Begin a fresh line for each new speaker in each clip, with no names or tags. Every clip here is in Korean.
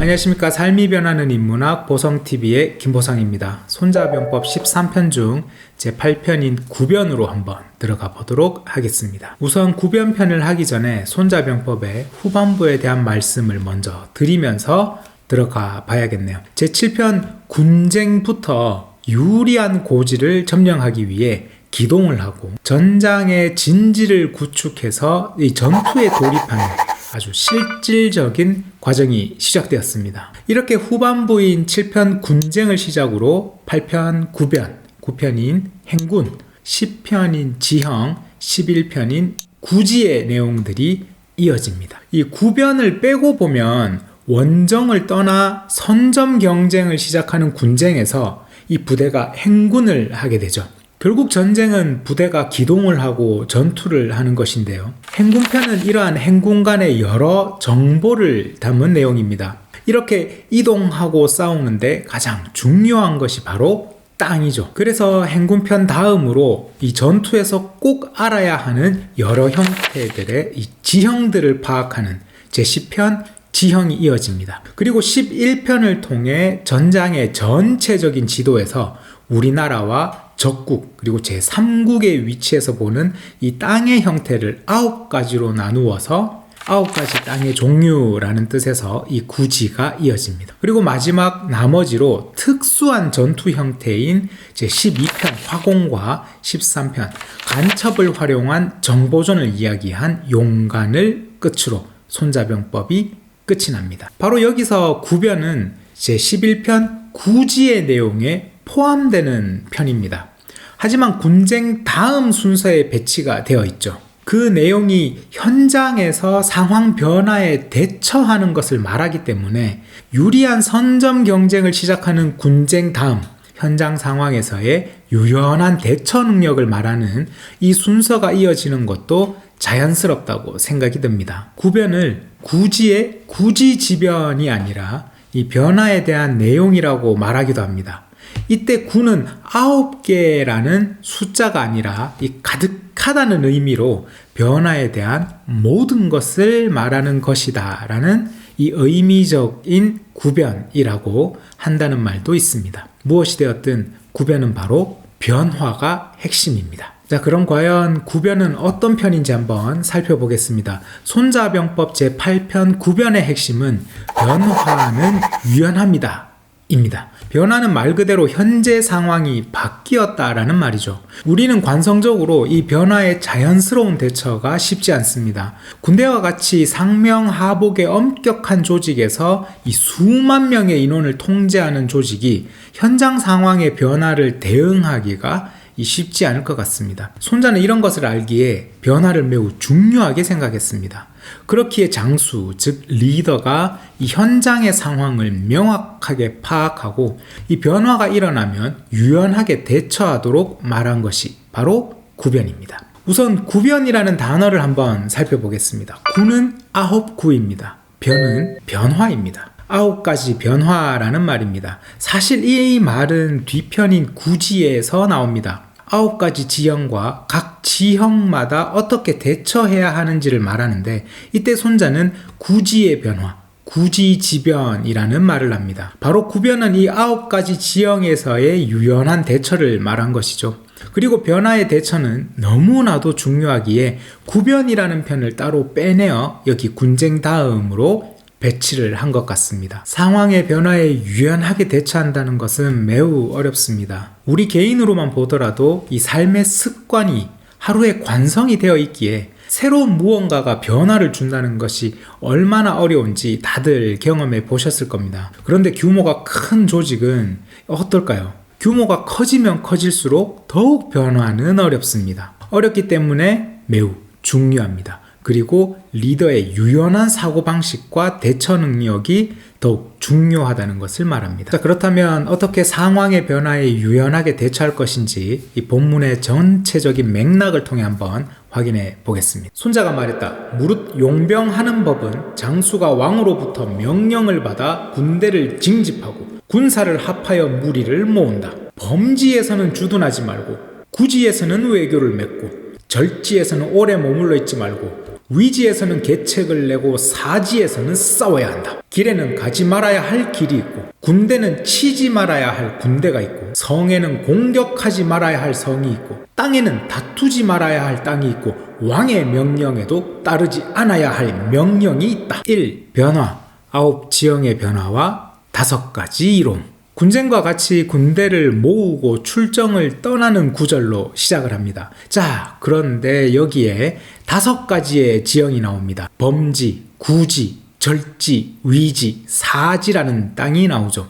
안녕하십니까. 삶이 변하는 인문학 보성TV의 김보성입니다. 손자병법 13편 중 제8편인 구변으로 한번 들어가 보도록 하겠습니다. 우선 구변편을 하기 전에 손자병법의 후반부에 대한 말씀을 먼저 드리면서 들어가 봐야겠네요. 제7편 군쟁부터 유리한 고지를 점령하기 위해 기동을 하고 전장의 진지를 구축해서 이 전투에 돌입하는 아주 실질적인 과정이 시작되었습니다. 이렇게 후반부인 7편 군쟁을 시작으로 8편 구변, 9편인 행군, 10편인 지형, 11편인 구지의 내용들이 이어집니다. 이 구변을 빼고 보면 원정을 떠나 선점 경쟁을 시작하는 군쟁에서 이 부대가 행군을 하게 되죠. 결국 전쟁은 부대가 기동을 하고 전투를 하는 것인데요. 행군편은 이러한 행군 간의 여러 정보를 담은 내용입니다. 이렇게 이동하고 싸우는데 가장 중요한 것이 바로 땅이죠. 그래서 행군편 다음으로 이 전투에서 꼭 알아야 하는 여러 형태들의 이 지형들을 파악하는 제10편 지형이 이어집니다. 그리고 11편을 통해 전장의 전체적인 지도에서 우리나라와 적국 그리고 제3국의 위치에서 보는 이 땅의 형태를 9가지로 나누어서 9가지 땅의 종류라는 뜻에서 이 구지가 이어집니다. 그리고 마지막 나머지로 특수한 전투 형태인 제12편 화공과 13편 간첩을 활용한 정보전을 이야기한 용간을 끝으로 손자병법이 끝이 납니다. 바로 여기서 구변은 제11편 구지의 내용에 포함되는 편입니다. 하지만 군쟁 다음 순서에 배치가 되어 있죠. 그 내용이 현장에서 상황 변화에 대처하는 것을 말하기 때문에 유리한 선점 경쟁을 시작하는 군쟁 다음 현장 상황에서의 유연한 대처 능력을 말하는 이 순서가 이어지는 것도 자연스럽다고 생각이 듭니다. 구변을 구지의 구지지변이 아니라 이 변화에 대한 내용이라고 말하기도 합니다. 이때 구는 9개라는 숫자가 아니라 이 가득하다는 의미로 변화에 대한 모든 것을 말하는 것이다 라는 이 의미적인 구변이라고 한다는 말도 있습니다. 무엇이 되었든 구변은 바로 변화가 핵심입니다. 자, 그럼 과연 구변은 어떤 편인지 한번 살펴보겠습니다. 손자병법 제8편 구변의 핵심은 변화는 유연합니다. 입니다. 변화는 말 그대로 현재 상황이 바뀌었다라는 말이죠. 우리는 관성적으로 이 변화에 자연스러운 대처가 쉽지 않습니다. 군대와 같이 상명하복의 엄격한 조직에서 이 수만 명의 인원을 통제하는 조직이 현장 상황의 변화를 대응하기가 쉽지 않을 것 같습니다. 손자는 이런 것을 알기에 변화를 매우 중요하게 생각했습니다. 그렇기에 장수, 즉 리더가 이 현장의 상황을 명확하게 파악하고 이 변화가 일어나면 유연하게 대처하도록 말한 것이 바로 구변입니다. 우선 구변이라는 단어를 한번 살펴보겠습니다. 구는 9구입니다. 변은 변화입니다. 9가지 변화라는 말입니다. 사실 이 말은 뒤편인 구지에서 나옵니다. 9가지 지형과 각 지형마다 어떻게 대처해야 하는지를 말하는데 이때 손자는 구지의 변화, 구지지변이라는 말을 합니다. 바로 구변은 이 9가지 지형에서의 유연한 대처를 말한 것이죠. 그리고 변화의 대처는 너무나도 중요하기에 구변이라는 편을 따로 빼내어 여기 군쟁 다음으로 배치를 한 것 같습니다. 상황의 변화에 유연하게 대처한다는 것은 매우 어렵습니다. 우리 개인으로만 보더라도 이 삶의 습관이 하루의 관성이 되어 있기에 새로운 무언가가 변화를 준다는 것이 얼마나 어려운지 다들 경험해 보셨을 겁니다. 그런데 규모가 큰 조직은 어떨까요? 규모가 커지면 커질수록 더욱 변화는 어렵습니다. 어렵기 때문에 매우 중요합니다. 그리고 리더의 유연한 사고방식과 대처 능력이 더욱 중요하다는 것을 말합니다. 자, 그렇다면 어떻게 상황의 변화에 유연하게 대처할 것인지 이 본문의 전체적인 맥락을 통해 한번 확인해 보겠습니다. 손자가 말했다. 무릇 용병하는 법은 장수가 왕으로부터 명령을 받아 군대를 징집하고 군사를 합하여 무리를 모은다. 범지에서는 주둔하지 말고 구지에서는 외교를 맺고 절지에서는 오래 머물러 있지 말고 위지에서는 계책을 내고 사지에서는 싸워야 한다. 길에는 가지 말아야 할 길이 있고 군대는 치지 말아야 할 군대가 있고 성에는 공격하지 말아야 할 성이 있고 땅에는 다투지 말아야 할 땅이 있고 왕의 명령에도 따르지 않아야 할 명령이 있다. 1. 변화 9지형의 변화와 5가지 이론. 군쟁과 같이 군대를 모으고 출정을 떠나는 구절로 시작을 합니다. 자, 그런데 여기에 5가지의 지형이 나옵니다. 범지, 구지, 절지, 위지, 사지라는 땅이 나오죠.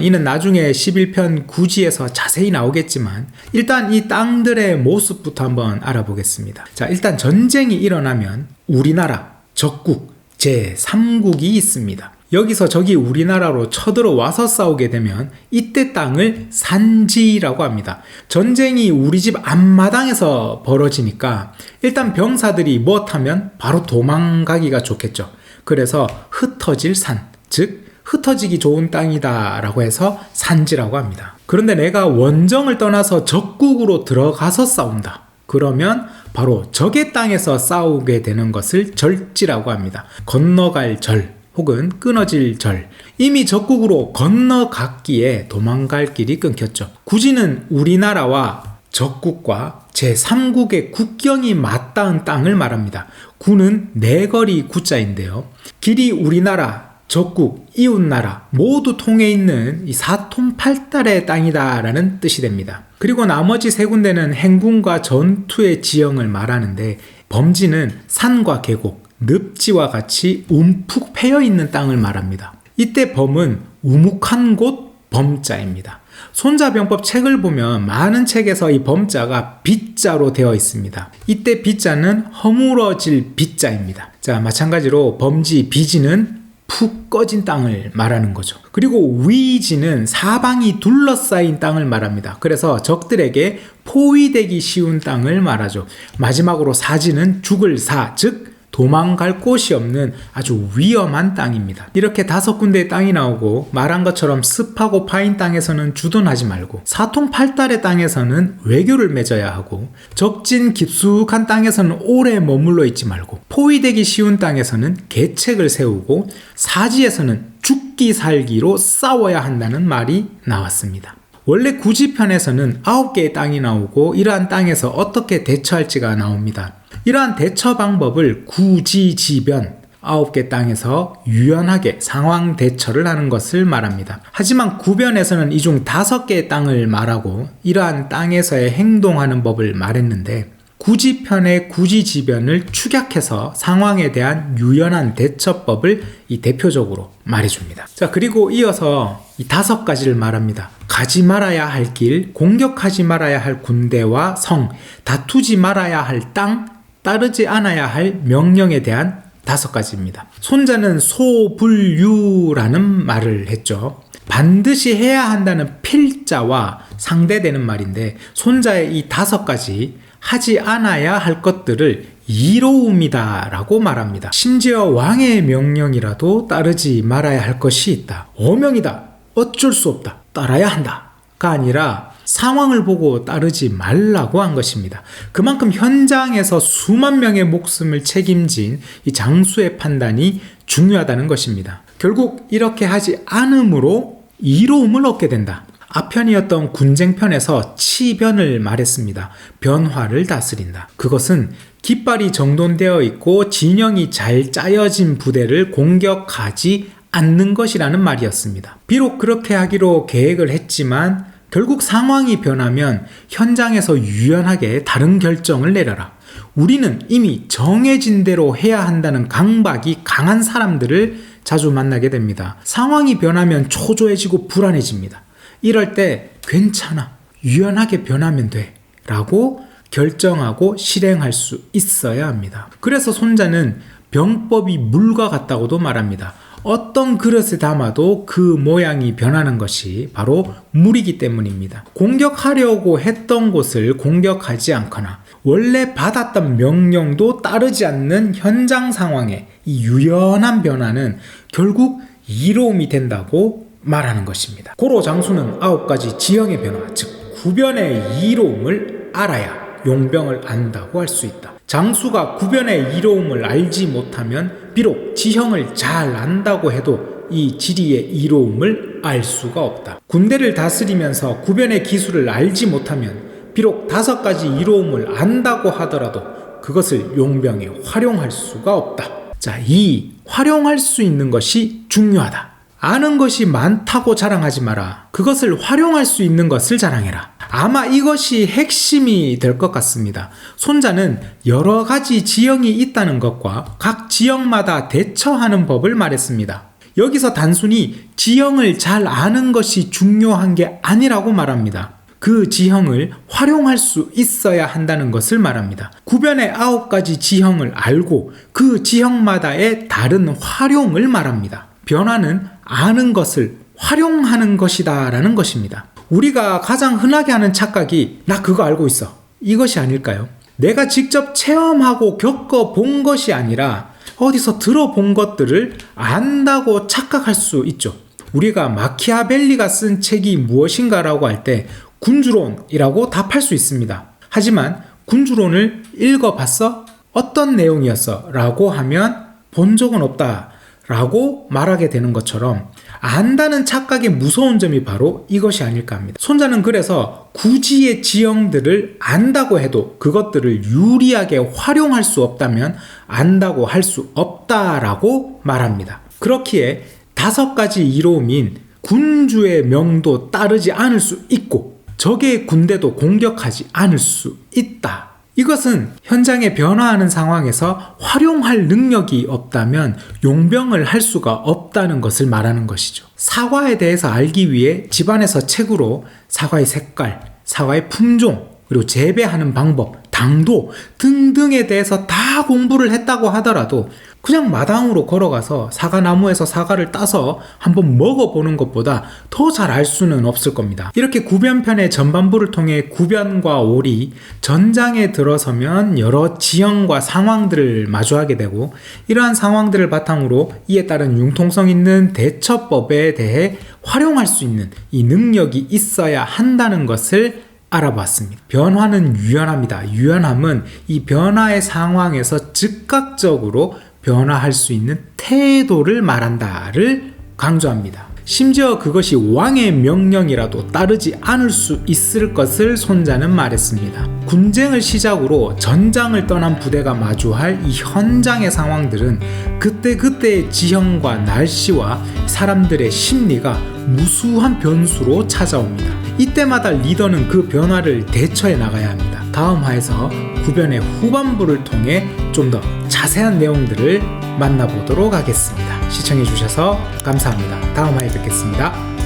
이는 나중에 11편 구지에서 자세히 나오겠지만 일단 이 땅들의 모습부터 한번 알아보겠습니다. 자, 일단 전쟁이 일어나면 우리나라, 적국, 제3국이 있습니다. 여기서 적이 우리나라로 쳐들어와서 싸우게 되면 이때 땅을 산지라고 합니다. 전쟁이 우리 집 앞마당에서 벌어지니까 일단 병사들이 무엇하면 바로 도망가기가 좋겠죠. 그래서 흩어질 산, 즉 흩어지기 좋은 땅이다 라고 해서 산지라고 합니다. 그런데 내가 원정을 떠나서 적국으로 들어가서 싸운다. 그러면 바로 적의 땅에서 싸우게 되는 것을 절지라고 합니다. 건너갈 절 혹은 끊어질 절. 이미 적국으로 건너갔기에 도망갈 길이 끊겼죠. 구지는 우리나라와 적국과 제3국의 국경이 맞닿은 땅을 말합니다. 구는 내거리 구자인데요. 길이 우리나라, 적국, 이웃나라 모두 통해 있는 이 사통팔달의 땅이다 라는 뜻이 됩니다. 그리고 나머지 3군데는 행군과 전투의 지형을 말하는데 범지는 산과 계곡, 늪지와 같이 움푹 패여있는 땅을 말합니다. 이때 범은 우묵한 곳 범자입니다. 손자병법 책을 보면 많은 책에서 이 범자가 빗자로 되어 있습니다. 이때 빗자는 허물어질 빗자입니다. 자, 마찬가지로 범지, 비지는 푹 꺼진 땅을 말하는 거죠. 그리고 위지는 사방이 둘러싸인 땅을 말합니다. 그래서 적들에게 포위되기 쉬운 땅을 말하죠. 마지막으로 사지는 죽을 사, 즉 도망갈 곳이 없는 아주 위험한 땅입니다. 이렇게 5군데의 땅이 나오고 말한 것처럼 습하고 파인 땅에서는 주둔하지 말고 사통팔달의 땅에서는 외교를 맺어야 하고 적진 깊숙한 땅에서는 오래 머물러 있지 말고 포위되기 쉬운 땅에서는 계책을 세우고 사지에서는 죽기 살기로 싸워야 한다는 말이 나왔습니다. 원래 구지편에서는 9개의 땅이 나오고 이러한 땅에서 어떻게 대처할지가 나옵니다. 이러한 대처 방법을 구지지변 9개 땅에서 유연하게 상황 대처를 하는 것을 말합니다. 하지만 구변에서는 이 중 5개의 땅을 말하고 이러한 땅에서의 행동하는 법을 말했는데 구지편의 구지지변을 축약해서 상황에 대한 유연한 대처법을 이 대표적으로 말해줍니다. 자, 그리고 이어서 이 5가지를 말합니다. 가지 말아야 할 길, 공격하지 말아야 할 군대와 성, 다투지 말아야 할 땅, 따르지 않아야 할 명령에 대한 5가지입니다. 손자는 소불유라는 말을 했죠. 반드시 해야 한다는 필자와 상대되는 말인데 손자의 이 5가지 하지 않아야 할 것들을 이로움이다 라고 말합니다. 심지어 왕의 명령이라도 따르지 말아야 할 것이 있다. 어명이다. 어쩔 수 없다. 따라야 한다. 가 아니라 상황을 보고 따르지 말라고 한 것입니다. 그만큼 현장에서 수만 명의 목숨을 책임진 이 장수의 판단이 중요하다는 것입니다. 결국 이렇게 하지 않음으로 이로움을 얻게 된다. 앞편이었던 군쟁편에서 치변을 말했습니다. 변화를 다스린다. 그것은 깃발이 정돈되어 있고 진영이 잘 짜여진 부대를 공격하지 않는 것이라는 말이었습니다. 비록 그렇게 하기로 계획을 했지만 결국 상황이 변하면 현장에서 유연하게 다른 결정을 내려라. 우리는 이미 정해진 대로 해야 한다는 강박이 강한 사람들을 자주 만나게 됩니다. 상황이 변하면 초조해지고 불안해집니다. 이럴 때 괜찮아, 유연하게 변하면 돼 라고 결정하고 실행할 수 있어야 합니다. 그래서 손자는 병법이 물과 같다고도 말합니다. 어떤 그릇에 담아도 그 모양이 변하는 것이 바로 물이기 때문입니다. 공격하려고 했던 곳을 공격하지 않거나 원래 받았던 명령도 따르지 않는 현장 상황의 이 유연한 변화는 결국 이로움이 된다고 말하는 것입니다. 고로 장수는 9가지 지형의 변화, 즉 구변의 이로움을 알아야 용병을 안다고 할 수 있다. 장수가 구변의 이로움을 알지 못하면 비록 지형을 잘 안다고 해도 이 지리의 이로움을 알 수가 없다. 군대를 다스리면서 구변의 기술을 알지 못하면 비록 5가지 이로움을 안다고 하더라도 그것을 용병에 활용할 수가 없다. 자, 이 활용할 수 있는 것이 중요하다. 아는 것이 많다고 자랑하지 마라. 그것을 활용할 수 있는 것을 자랑해라. 아마 이것이 핵심이 될 것 같습니다. 손자는 여러 가지 지형이 있다는 것과 각 지형마다 대처하는 법을 말했습니다. 여기서 단순히 지형을 잘 아는 것이 중요한 게 아니라고 말합니다. 그 지형을 활용할 수 있어야 한다는 것을 말합니다. 구변의 9가지 지형을 알고 그 지형마다의 다른 활용을 말합니다. 변화는 아는 것을 활용하는 것이다 라는 것입니다. 우리가 가장 흔하게 하는 착각이 나 그거 알고 있어, 이것이 아닐까요? 내가 직접 체험하고 겪어본 것이 아니라 어디서 들어본 것들을 안다고 착각할 수 있죠. 우리가 마키아벨리가 쓴 책이 무엇인가라고 할 때 군주론이라고 답할 수 있습니다. 하지만 군주론을 읽어봤어? 어떤 내용이었어? 라고 하면 본 적은 없다 라고 말하게 되는 것처럼 안다는 착각의 무서운 점이 바로 이것이 아닐까 합니다. 손자는 그래서 구지의 지형들을 안다고 해도 그것들을 유리하게 활용할 수 없다면 안다고 할 수 없다라고 말합니다. 그렇기에 5가지 이로움인 군주의 명도 따르지 않을 수 있고 적의 군대도 공격하지 않을 수 있다. 이것은 현장에 변화하는 상황에서 활용할 능력이 없다면 용병을 할 수가 없다는 것을 말하는 것이죠. 사과에 대해서 알기 위해 집안에서 책으로 사과의 색깔, 사과의 품종, 그리고 재배하는 방법, 당도 등등에 대해서 다 공부를 했다고 하더라도 그냥 마당으로 걸어가서 사과나무에서 사과를 따서 한번 먹어보는 것보다 더 잘 알 수는 없을 겁니다. 이렇게 구변편의 전반부를 통해 구변과 오리, 전장에 들어서면 여러 지형과 상황들을 마주하게 되고 이러한 상황들을 바탕으로 이에 따른 융통성 있는 대처법에 대해 활용할 수 있는 이 능력이 있어야 한다는 것을 알아봤습니다. 변화는 유연합니다. 유연함은 이 변화의 상황에서 즉각적으로 변화할 수 있는 태도를 말한다를 강조합니다. 심지어 그것이 왕의 명령이라도 따르지 않을 수 있을 것을 손자는 말했습니다. 군쟁을 시작으로 전장을 떠난 부대가 마주할 이 현장의 상황들은 그때그때의 지형과 날씨와 사람들의 심리가 무수한 변수로 찾아옵니다. 이때마다 리더는 그 변화를 대처해 나가야 합니다. 다음 화에서 구변의 후반부를 통해 좀 더 자세한 내용들을 만나보도록 하겠습니다. 시청해주셔서 감사합니다. 다음 화에 뵙겠습니다.